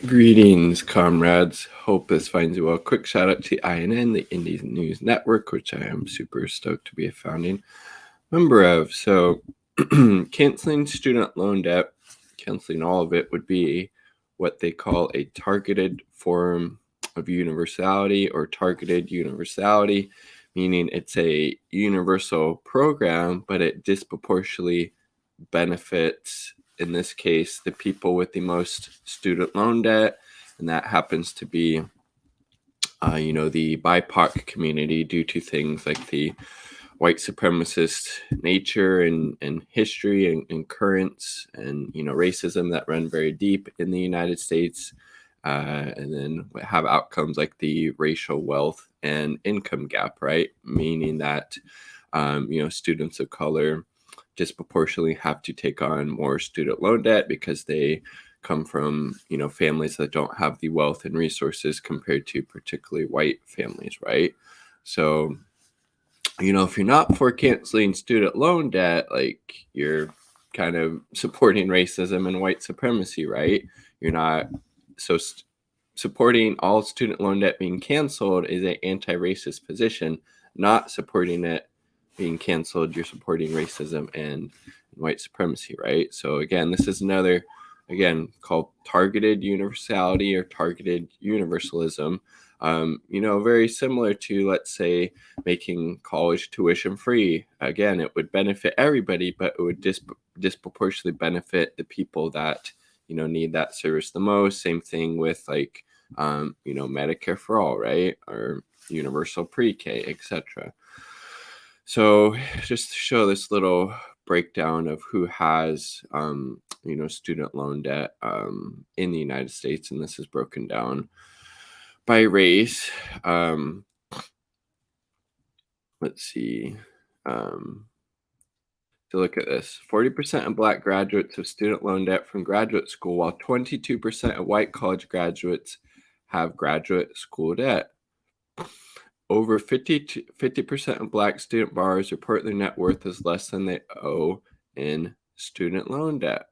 Greetings, comrades. Hope this finds you well. Quick shout out to INN, the Indies News Network, which I am super stoked to be a founding member of. So, canceling student loan debt, canceling all of it, would be what they call a targeted form of universality or targeted universality, meaning it's a universal program, but it disproportionately benefits, in this case, the people with the most student loan debt, and that happens to be, the BIPOC community, due to things like the white supremacist nature and history and currents and racism that run very deep in the United States, and then have outcomes like the racial wealth and income gap, right? Meaning that students of color disproportionately have to take on more student loan debt because they come from families that don't have the wealth and resources compared to particularly white families, right? So if you're not for canceling student loan debt, like, you're kind of supporting racism and white supremacy, right? You're not. So supporting all student loan debt being canceled is an anti-racist position. Not supporting it being canceled, you're supporting racism and white supremacy, right? So again, this is another, called targeted universality or targeted universalism. Very similar to, let's say, making college tuition free. Again, it would benefit everybody, but it would disproportionately benefit the people that need that service the most. Same thing with, like, Medicare for all, right? Or universal pre-K, etc. So just to show this little breakdown of who has student loan debt in the United States, and this is broken down by race. Let's see. To look at this, 40% of Black graduates have student loan debt from graduate school, while 22% of white college graduates have graduate school debt. Over 50% of Black student borrowers report their net worth is less than they owe in student loan debt.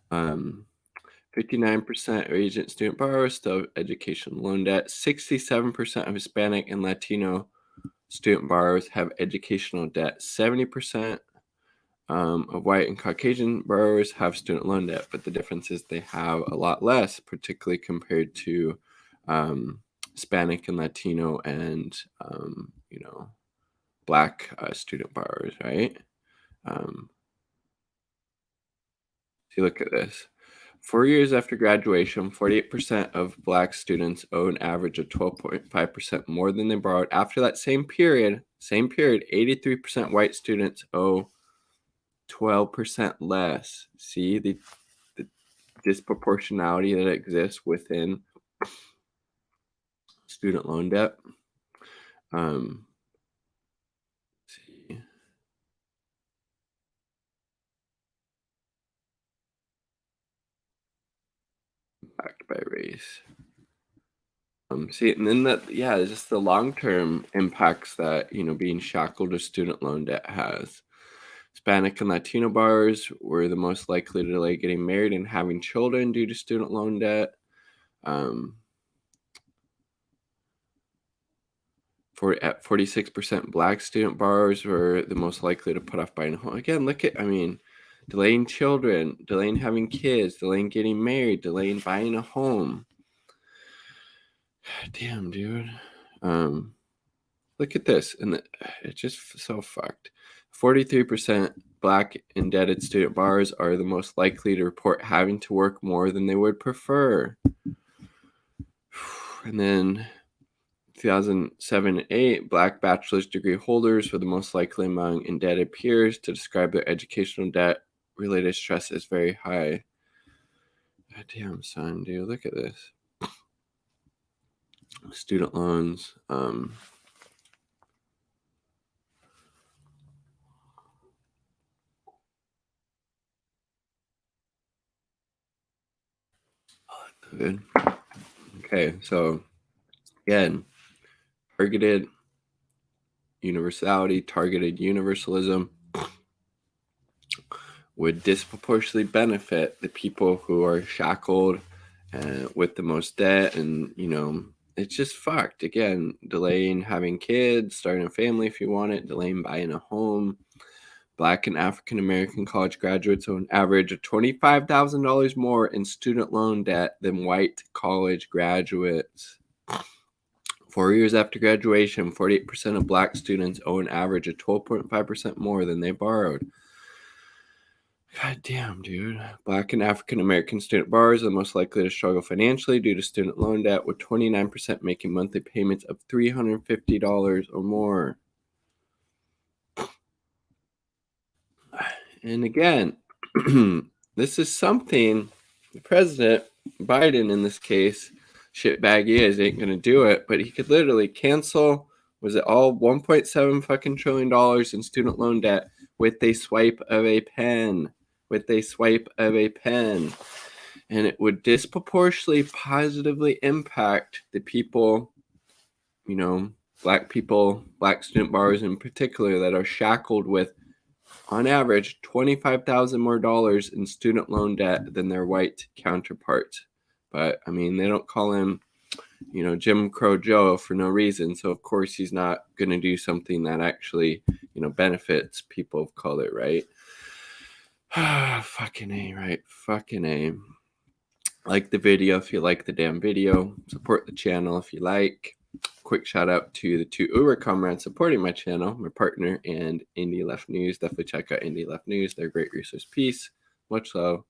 59% of Asian student borrowers still have education loan debt. 67% of Hispanic and Latino student borrowers have educational debt. 70% of white and Caucasian borrowers have student loan debt, but the difference is they have a lot less, particularly compared to Hispanic and Latino and Black student borrowers, right? So you look at this. 4 years after graduation, 48% of Black students owe an average of 12.5% more than they borrowed. After that same period, 83% white students owe 12% less. See the disproportionality that exists within student loan debt. See. Backed by race. See, and then just the long-term impacts that being shackled to student loan debt has. Hispanic and Latino borrowers were the most likely to delay getting married and having children due to student loan debt. At 46%, Black student borrowers were the most likely to put off buying a home. Again, delaying children, delaying having kids, delaying getting married, delaying buying a home. Damn, dude. Look at this, and it's just so fucked. 43% Black indebted student borrowers are the most likely to report having to work more than they would prefer. And then 2007 and 8, Black bachelor's degree holders were the most likely among indebted peers to describe their educational debt related stress as very high. God damn, son, dude, look at this. Student loans. Good. Okay, so again, targeted universality, targeted universalism. would disproportionately benefit the people who are shackled with the most debt. And, it's just fucked. Again, delaying having kids, starting a family if you want it, delaying buying a home. Black and African American college graduates owe an average of $25,000 more in student loan debt than white college graduates. 4 years after graduation, 48% of Black students owe an average of 12.5% more than they borrowed. God damn, dude. Black and African American student borrowers are the most likely to struggle financially due to student loan debt, with 29% making monthly payments of $350 or more. And again, this is something the president, Biden in this case, shitbag he is, ain't gonna do it, but he could literally cancel, was it all 1.7 fucking trillion dollars in student loan debt with a swipe of a pen. With a swipe of a pen. And it would disproportionately positively impact the people, Black people, Black student borrowers in particular, that are shackled with, on average, $25,000 more dollars in student loan debt than their white counterparts. But I mean, they don't call him, Jim Crow Joe for no reason. So of course he's not going to do something that actually, benefits people of color, right? Fucking A, right? Fucking A. Like the video if you like the damn video. Support the channel if you like. Quick shout out to the two Uber comrades supporting my channel, my partner and Indie Left News. Definitely check out Indie Left News. They're a great resource piece. Much love.